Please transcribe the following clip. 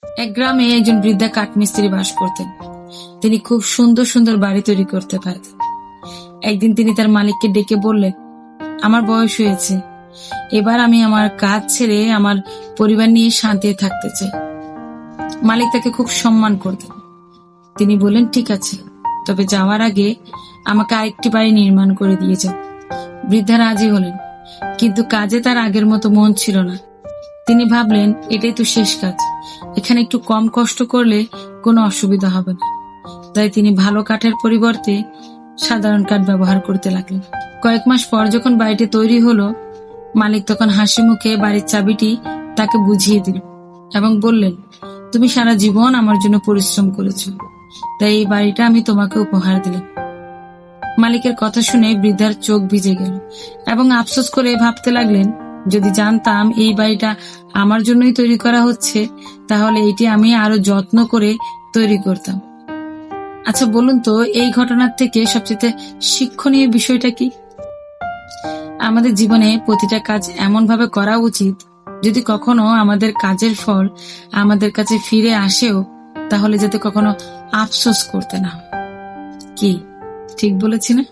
এক গ্রামে একজন বৃদ্ধা কাঠমিস্ত্রি বাস করতেন। তিনি খুব সুন্দর সুন্দর বাড়ি তৈরি করতে পারতেন। একদিন তিনি তার মালিককে ডেকে বললেন, আমার বয়স হয়েছে, এবার আমি আমার কাজ ছেড়ে আমার পরিবার নিয়ে শান্তিতে থাকতে চাই। মালিক তাকে খুব সম্মান করতেন। তিনি বললেন, ঠিক আছে, তবে যাওয়ার আগে আমাকে আরেকটি বাড়ি নির্মাণ করে দিয়ে যাও। বৃদ্ধা রাজি হলেন, কিন্তু কাজে তার আগের মতো মন ছিল না। তিনি ভাবলেন, এটাই তো শেষ কাজ, এখানে একটু কম কষ্ট করলে কোনো অসুবিধা হবে না। তাই তিনি ভালো কাঠের পরিবর্তে সাধারণ কাঠ ব্যবহার করতে লাগলেন। কয়েক মাস পর যখন বাড়িটি তৈরি হলো, মালিক তখন হাসি মুখে বাড়ির চাবিটি তাকে বুঝিয়ে দিল এবং বললেন, তুমি সারা জীবন আমার জন্য পরিশ্রম করেছো, তাই এই বাড়িটা আমি তোমাকে উপহার দিলাম। মালিকের কথা শুনে বৃদ্ধার চোখ ভিজে গেল এবং আফসোস করে ভাবতে লাগলেন, যদি জানতাম এই বাড়িটা আমার জন্যই তৈরি করা হচ্ছে, তাহলে এটি আমি আরো যত্ন করে তৈরি করতাম। আচ্ছা বলুন তো, এই ঘটনার থেকে সবচেয়ে শিক্ষণীয় বিষয়টা কি? আমাদের জীবনে প্রতিটা কাজ এমন ভাবে করা উচিত, যদি কখনো আমাদের কাজের ফল আমাদের কাছে ফিরে আসেও, তাহলে যাতে কখনো আফসোস করতে না হয়। কি ঠিক বলেছি না?